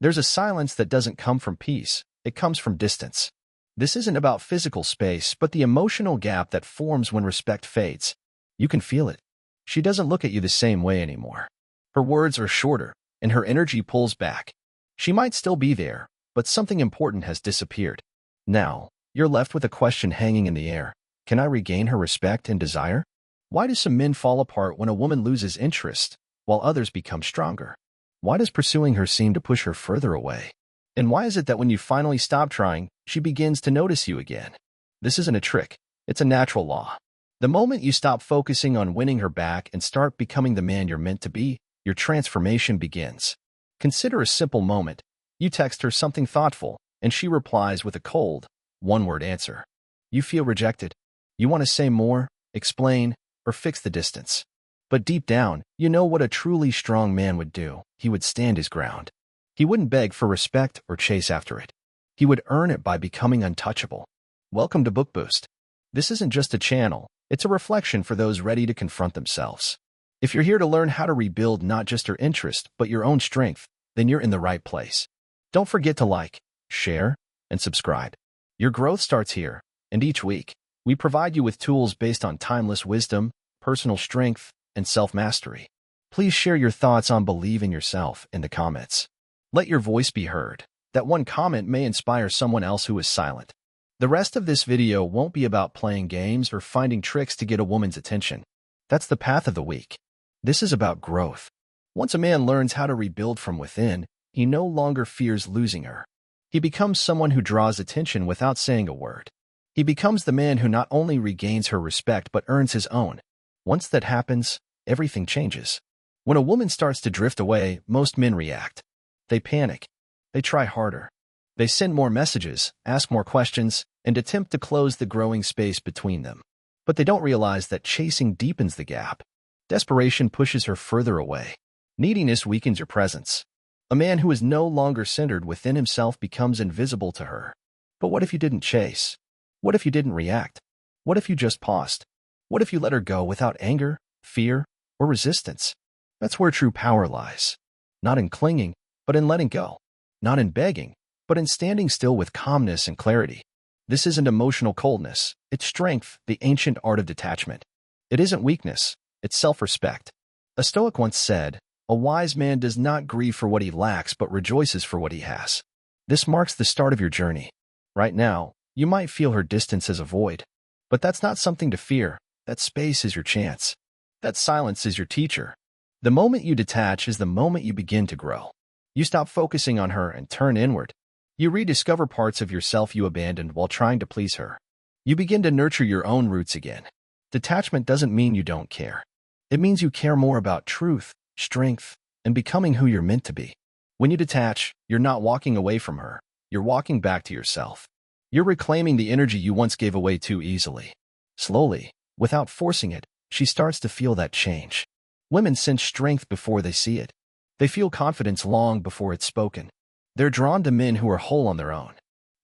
There's a silence that doesn't come from peace, it comes from distance. This isn't about physical space, but the emotional gap that forms when respect fades. You can feel it. She doesn't look at you the same way anymore. Her words are shorter, and her energy pulls back. She might still be there, but something important has disappeared. Now, you're left with a question hanging in the air. Can I regain her respect and desire? Why do some men fall apart when a woman loses interest, while others become stronger? Why does pursuing her seem to push her further away? And why is it that when you finally stop trying, she begins to notice you again? This isn't a trick. It's a natural law. The moment you stop focusing on winning her back and start becoming the man you're meant to be, your transformation begins. Consider a simple moment. You text her something thoughtful, and she replies with a cold, one-word answer. You feel rejected. You want to say more, explain, or fix the distance. But deep down, you know what a truly strong man would do. He would stand his ground. He wouldn't beg for respect or chase after it. He would earn it by becoming untouchable. Welcome to Book Boost. This isn't just a channel, it's a reflection for those ready to confront themselves. If you're here to learn how to rebuild not just your interest, but your own strength, then you're in the right place. Don't forget to like, share, and subscribe. Your growth starts here, and each week, we provide you with tools based on timeless wisdom, personal strength, and self-mastery. Please share your thoughts on Believe in Yourself in the comments. Let your voice be heard. That one comment may inspire someone else who is silent. The rest of this video won't be about playing games or finding tricks to get a woman's attention. That's the path of the weak. This is about growth. Once a man learns how to rebuild from within, he no longer fears losing her. He becomes someone who draws attention without saying a word. He becomes the man who not only regains her respect but earns his own. Once that happens, everything changes. When a woman starts to drift away, most men react. They panic. They try harder. They send more messages, ask more questions, and attempt to close the growing space between them. But they don't realize that chasing deepens the gap. Desperation pushes her further away. Neediness weakens your presence. A man who is no longer centered within himself becomes invisible to her. But what if you didn't chase? What if you didn't react? What if you just paused? What if you let her go without anger, fear, or resistance? That's where true power lies. Not in clinging, but in letting go. Not in begging, but in standing still with calmness and clarity. This isn't emotional coldness. It's strength, the ancient art of detachment. It isn't weakness. It's self-respect. A Stoic once said, "A wise man does not grieve for what he lacks, but rejoices for what he has." This marks the start of your journey. Right now, you might feel her distance as a void. But that's not something to fear. That space is your chance. That silence is your teacher. The moment you detach is the moment you begin to grow. You stop focusing on her and turn inward. You rediscover parts of yourself you abandoned while trying to please her. You begin to nurture your own roots again. Detachment doesn't mean you don't care. It means you care more about truth, strength, and becoming who you're meant to be. When you detach, you're not walking away from her. You're walking back to yourself. You're reclaiming the energy you once gave away too easily. Slowly, without forcing it, she starts to feel that change. Women sense strength before they see it. They feel confidence long before it's spoken. They're drawn to men who are whole on their own.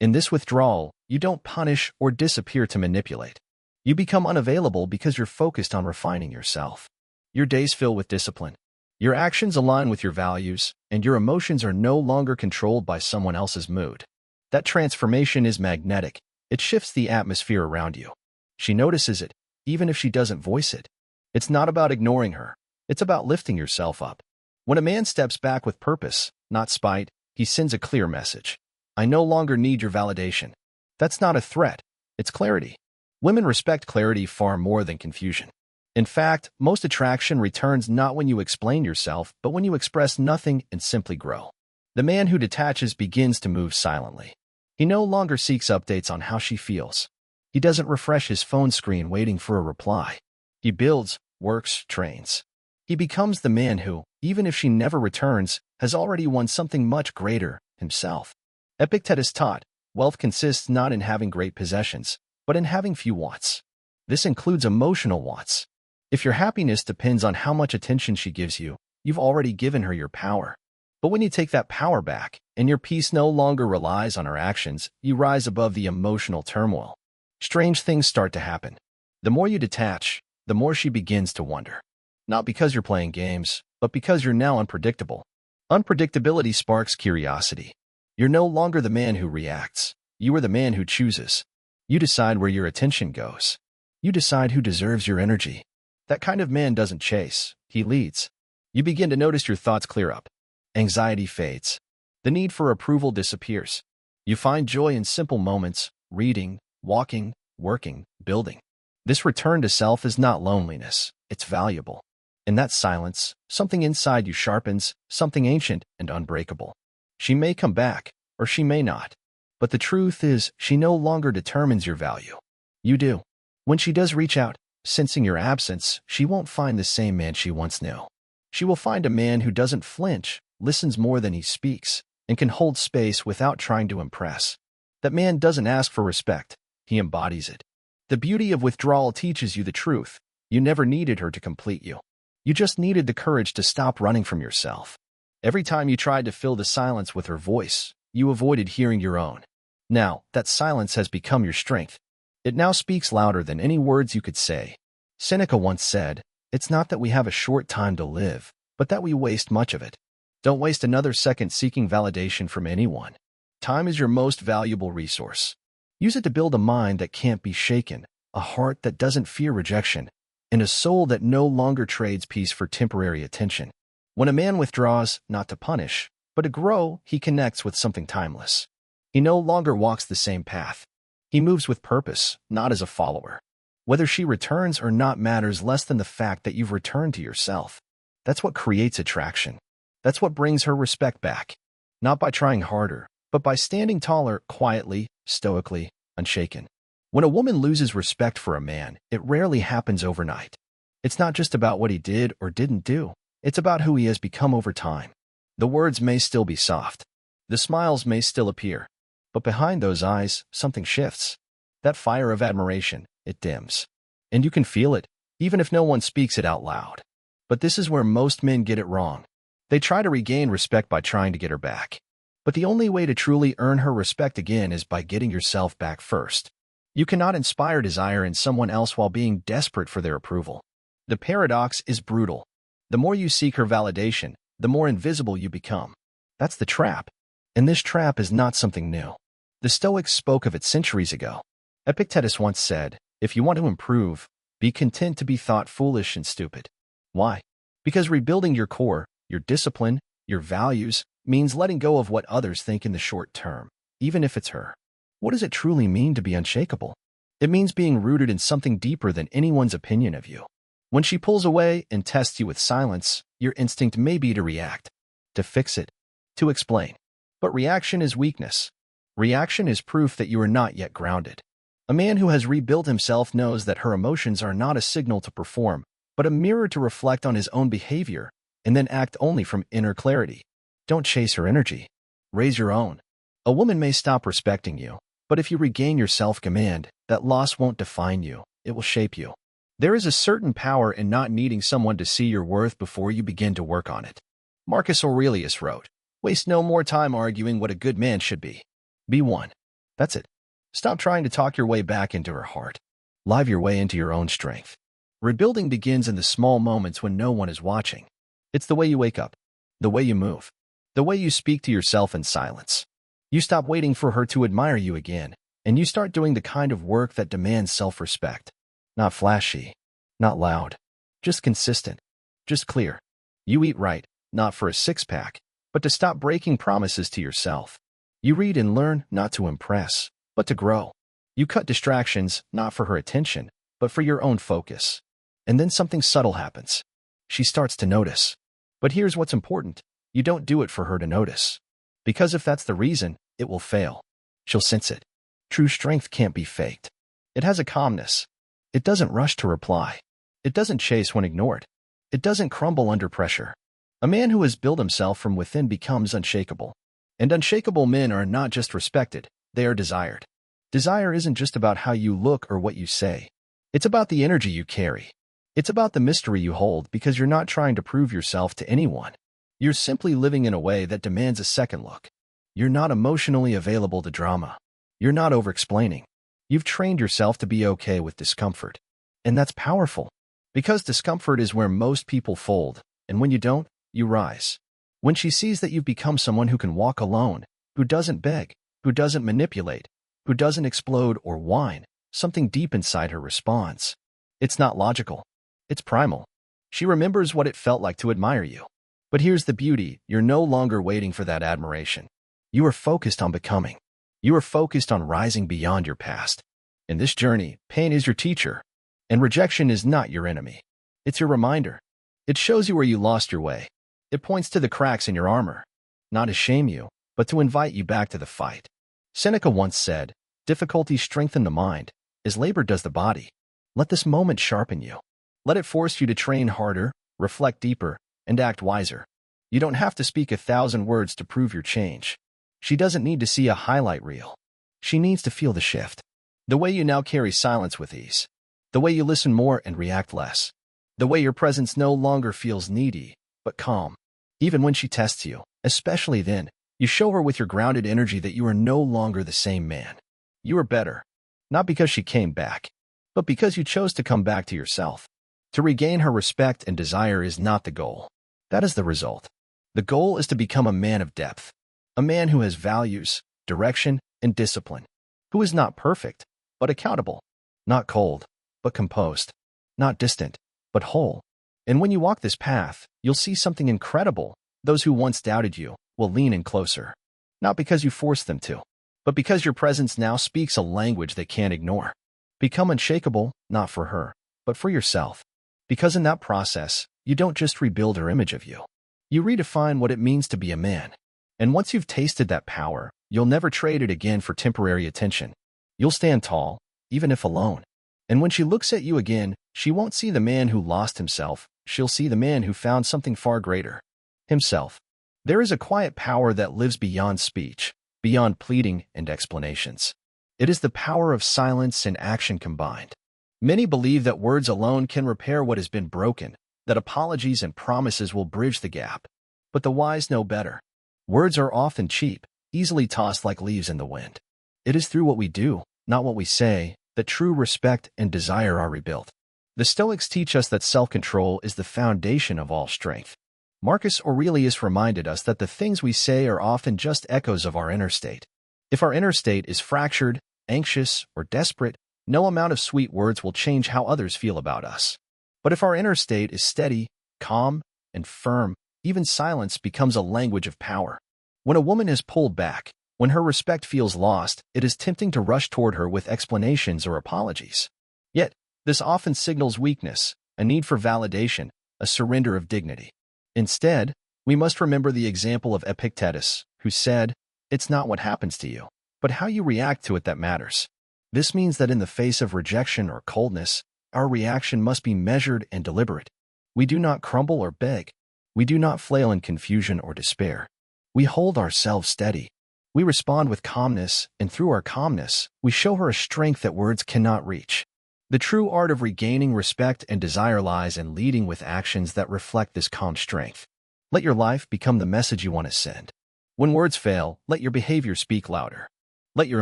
In this withdrawal, you don't punish or disappear to manipulate. You become unavailable because you're focused on refining yourself. Your days fill with discipline. Your actions align with your values, and your emotions are no longer controlled by someone else's mood. That transformation is magnetic. It shifts the atmosphere around you. She notices it, even if she doesn't voice it. It's not about ignoring her. It's about lifting yourself up. When a man steps back with purpose, not spite, he sends a clear message. I no longer need your validation. That's not a threat. It's clarity. Women respect clarity far more than confusion. In fact, most attraction returns not when you explain yourself, but when you express nothing and simply grow. The man who detaches begins to move silently. He no longer seeks updates on how she feels. He doesn't refresh his phone screen waiting for a reply. He builds, works, trains. He becomes the man who, even if she never returns, has already won something much greater, himself. Epictetus taught, wealth consists not in having great possessions, but in having few wants. This includes emotional wants. If your happiness depends on how much attention she gives you, you've already given her your power. But when you take that power back, and your peace no longer relies on her actions, you rise above the emotional turmoil. Strange things start to happen. The more you detach, the more she begins to wonder. Not because you're playing games, but because you're now unpredictable. Unpredictability sparks curiosity. You're no longer the man who reacts. You are the man who chooses. You decide where your attention goes. You decide who deserves your energy. That kind of man doesn't chase, he leads. You begin to notice your thoughts clear up. Anxiety fades. The need for approval disappears. You find joy in simple moments, reading, walking, working, building. This return to self is not loneliness, it's valuable. In that silence, something inside you sharpens, something ancient and unbreakable. She may come back, or she may not. But the truth is, she no longer determines your value. You do. When she does reach out, sensing your absence, she won't find the same man she once knew. She will find a man who doesn't flinch, listens more than he speaks, and can hold space without trying to impress. That man doesn't ask for respect, he embodies it. The beauty of withdrawal teaches you the truth. You never needed her to complete you. You just needed the courage to stop running from yourself. Every time you tried to fill the silence with her voice, you avoided hearing your own. Now, that silence has become your strength. It now speaks louder than any words you could say. Seneca once said, "It's not that we have a short time to live, but that we waste much of it." Don't waste another second seeking validation from anyone. Time is your most valuable resource. Use it to build a mind that can't be shaken, a heart that doesn't fear rejection, and a soul that no longer trades peace for temporary attention. When a man withdraws, not to punish, but to grow, he connects with something timeless. He no longer walks the same path. He moves with purpose, not as a follower. Whether she returns or not matters less than the fact that you've returned to yourself. That's what creates attraction. That's what brings her respect back. Not by trying harder, but by standing taller, quietly, stoically, unshaken. When a woman loses respect for a man, it rarely happens overnight. It's not just about what he did or didn't do. It's about who he has become over time. The words may still be soft. The smiles may still appear. But behind those eyes, something shifts. That fire of admiration, it dims. And you can feel it, even if no one speaks it out loud. But this is where most men get it wrong. They try to regain respect by trying to get her back. But the only way to truly earn her respect again is by getting yourself back first. You cannot inspire desire in someone else while being desperate for their approval. The paradox is brutal. The more you seek her validation, the more invisible you become. That's the trap. And this trap is not something new. The Stoics spoke of it centuries ago. Epictetus once said, "If you want to improve, be content to be thought foolish and stupid." Why? Because rebuilding your core, your discipline, your values, means letting go of what others think in the short term, even if it's her. What does it truly mean to be unshakable? It means being rooted in something deeper than anyone's opinion of you. When she pulls away and tests you with silence, your instinct may be to react, to fix it, to explain. But reaction is weakness. Reaction is proof that you are not yet grounded. A man who has rebuilt himself knows that her emotions are not a signal to perform, but a mirror to reflect on his own behavior, and then act only from inner clarity. Don't chase her energy. Raise your own. A woman may stop respecting you, but if you regain your self-command, that loss won't define you, it will shape you. There is a certain power in not needing someone to see your worth before you begin to work on it. Marcus Aurelius wrote, "Waste no more time arguing what a good man should be. Be one." That's it. Stop trying to talk your way back into her heart. Live your way into your own strength. Rebuilding begins in the small moments when no one is watching. It's the way you wake up, the way you move, the way you speak to yourself in silence. You stop waiting for her to admire you again, and you start doing the kind of work that demands self-respect. Not flashy, not loud, just consistent, just clear. You eat right, not for a six-pack, but to stop breaking promises to yourself. You read and learn not to impress, but to grow. You cut distractions not for her attention, but for your own focus. And then something subtle happens. She starts to notice. But here's what's important. You don't do it for her to notice. Because if that's the reason, it will fail. She'll sense it. True strength can't be faked. It has a calmness. It doesn't rush to reply. It doesn't chase when ignored. It doesn't crumble under pressure. A man who has built himself from within becomes unshakable. And unshakable men are not just respected, they are desired. Desire isn't just about how you look or what you say. It's about the energy you carry. It's about the mystery you hold because you're not trying to prove yourself to anyone. You're simply living in a way that demands a second look. You're not emotionally available to drama. You're not over-explaining. You've trained yourself to be okay with discomfort. And that's powerful. Because discomfort is where most people fold, and when you don't, you rise. When she sees that you've become someone who can walk alone, who doesn't beg, who doesn't manipulate, who doesn't explode or whine, something deep inside her responds. It's not logical. It's primal. She remembers what it felt like to admire you. But here's the beauty. You're no longer waiting for that admiration. You are focused on becoming. You are focused on rising beyond your past. In this journey, pain is your teacher, and rejection is not your enemy. It's your reminder. It shows you where you lost your way. It points to the cracks in your armor, not to shame you, but to invite you back to the fight. Seneca once said, "Difficulties strengthen the mind, as labor does the body." Let this moment sharpen you. Let it force you to train harder, reflect deeper, and act wiser. You don't have to speak 1,000 words to prove your change. She doesn't need to see a highlight reel. She needs to feel the shift. The way you now carry silence with ease. The way you listen more and react less. The way your presence no longer feels needy, but calm. Even when she tests you, especially then, you show her with your grounded energy that you are no longer the same man. You are better. Not because she came back, but because you chose to come back to yourself. To regain her respect and desire is not the goal. That is the result. The goal is to become a man of depth. A man who has values, direction, and discipline. Who is not perfect, but accountable. Not cold, but composed. Not distant, but whole. And when you walk this path, you'll see something incredible. Those who once doubted you will lean in closer. Not because you forced them to, but because your presence now speaks a language they can't ignore. Become unshakable, not for her, but for yourself. Because in that process, you don't just rebuild her image of you. You redefine what it means to be a man. And once you've tasted that power, you'll never trade it again for temporary attention. You'll stand tall, even if alone. And when she looks at you again, she won't see the man who lost himself. She'll see the man who found something far greater. Himself. There is a quiet power that lives beyond speech, beyond pleading and explanations. It is the power of silence and action combined. Many believe that words alone can repair what has been broken, that apologies and promises will bridge the gap. But the wise know better. Words are often cheap, easily tossed like leaves in the wind. It is through what we do, not what we say, that true respect and desire are rebuilt. The Stoics teach us that self-control is the foundation of all strength. Marcus Aurelius reminded us that the things we say are often just echoes of our inner state. If our inner state is fractured, anxious, or desperate, no amount of sweet words will change how others feel about us. But if our inner state is steady, calm, and firm, even silence becomes a language of power. When a woman is pulled back, when her respect feels lost, it is tempting to rush toward her with explanations or apologies. Yet, this often signals weakness, a need for validation, a surrender of dignity. Instead, we must remember the example of Epictetus, who said, "It's not what happens to you, but how you react to it that matters." This means that in the face of rejection or coldness, our reaction must be measured and deliberate. We do not crumble or beg. We do not flail in confusion or despair. We hold ourselves steady. We respond with calmness, and through our calmness, we show her a strength that words cannot reach. The true art of regaining respect and desire lies in leading with actions that reflect this calm strength. Let your life become the message you want to send. When words fail, let your behavior speak louder. Let your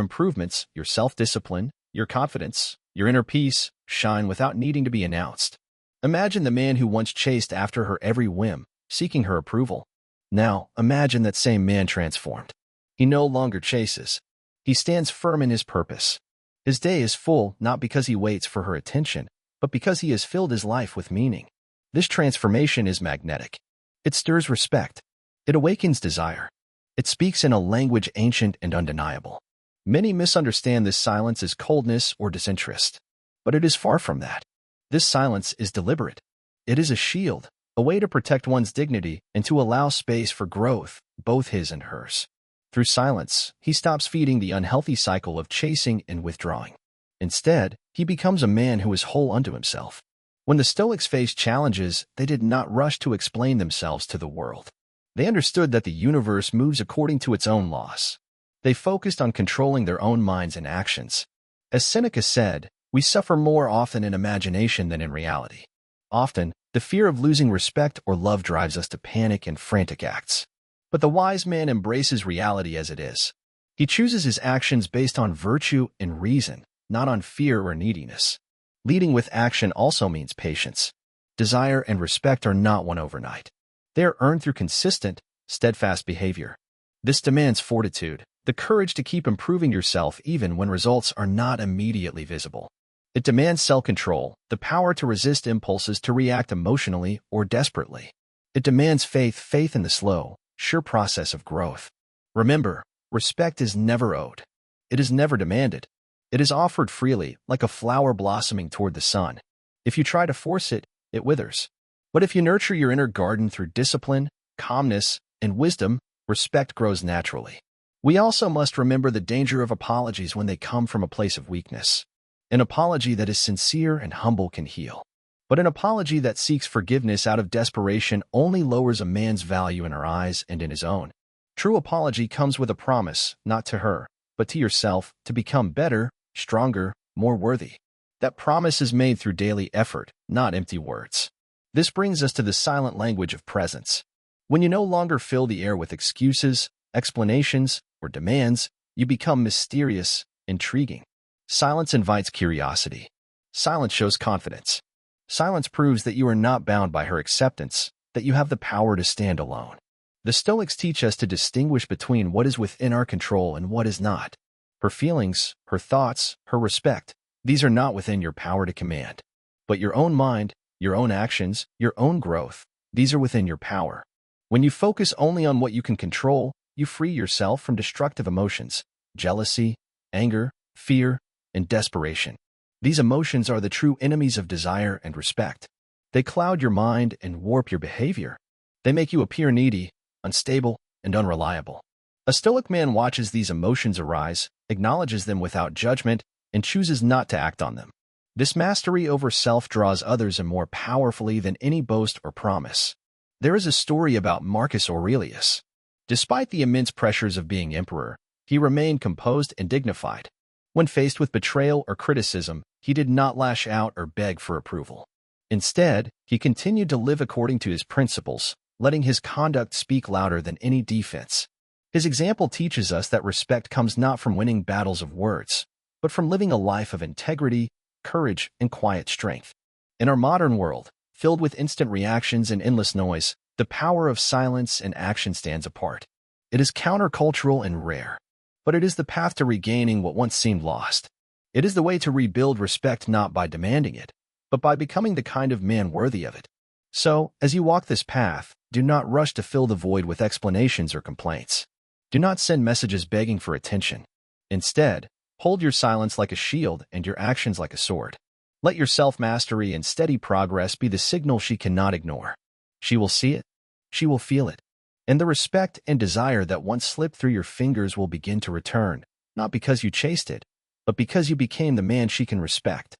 improvements, your self-discipline, your confidence, your inner peace, shine without needing to be announced. Imagine the man who once chased after her every whim, seeking her approval. Now, imagine that same man transformed. He no longer chases. He stands firm in his purpose. His day is full not because he waits for her attention, but because he has filled his life with meaning. This transformation is magnetic. It stirs respect. It awakens desire. It speaks in a language ancient and undeniable. Many misunderstand this silence as coldness or disinterest, but it is far from that. This silence is deliberate. It is a shield, a way to protect one's dignity and to allow space for growth, both his and hers. Through silence, he stops feeding the unhealthy cycle of chasing and withdrawing. Instead, he becomes a man who is whole unto himself. When the Stoics faced challenges, they did not rush to explain themselves to the world. They understood that the universe moves according to its own laws. They focused on controlling their own minds and actions. As Seneca said, we suffer more often in imagination than in reality. Often, the fear of losing respect or love drives us to panic and frantic acts. But the wise man embraces reality as it is. He chooses his actions based on virtue and reason, not on fear or neediness. Leading with action also means patience. Desire and respect are not won overnight. They are earned through consistent, steadfast behavior. This demands fortitude, the courage to keep improving yourself even when results are not immediately visible. It demands self-control, the power to resist impulses to react emotionally or desperately. It demands faith in the slow, sure process of growth. Remember, respect is never owed. It is never demanded. It is offered freely, like a flower blossoming toward the sun. If you try to force it, it withers. But if you nurture your inner garden through discipline, calmness, and wisdom, respect grows naturally. We also must remember the danger of apologies when they come from a place of weakness. An apology that is sincere and humble can heal. But an apology that seeks forgiveness out of desperation only lowers a man's value in our eyes and in his own. True apology comes with a promise, not to her, but to yourself, to become better, stronger, more worthy. That promise is made through daily effort, not empty words. This brings us to the silent language of presence. When you no longer fill the air with excuses, explanations, or demands, you become mysterious, intriguing. Silence invites curiosity. Silence shows confidence. Silence proves that you are not bound by her acceptance, that you have the power to stand alone. The Stoics teach us to distinguish between what is within our control and what is not. Her feelings, her thoughts, her respect, these are not within your power to command. But your own mind, your own actions, your own growth, these are within your power. When you focus only on what you can control, you free yourself from destructive emotions, jealousy, anger, fear, and desperation. These emotions are the true enemies of desire and respect. They cloud your mind and warp your behavior. They make you appear needy, unstable, and unreliable. A Stoic man watches these emotions arise, acknowledges them without judgment, and chooses not to act on them. This mastery over self draws others in more powerfully than any boast or promise. There is a story about Marcus Aurelius. Despite the immense pressures of being emperor, he remained composed and dignified. When faced with betrayal or criticism, he did not lash out or beg for approval. Instead, he continued to live according to his principles, letting his conduct speak louder than any defense. His example teaches us that respect comes not from winning battles of words, but from living a life of integrity, courage, and quiet strength. In our modern world, filled with instant reactions and endless noise, the power of silence and action stands apart. It is countercultural and rare, but it is the path to regaining what once seemed lost. It is the way to rebuild respect not by demanding it, but by becoming the kind of man worthy of it. So, as you walk this path, do not rush to fill the void with explanations or complaints. Do not send messages begging for attention. Instead, hold your silence like a shield and your actions like a sword. Let your self-mastery and steady progress be the signal she cannot ignore. She will see it. She will feel it. And the respect and desire that once slipped through your fingers will begin to return, not because you chased it, but because you became the man she can respect.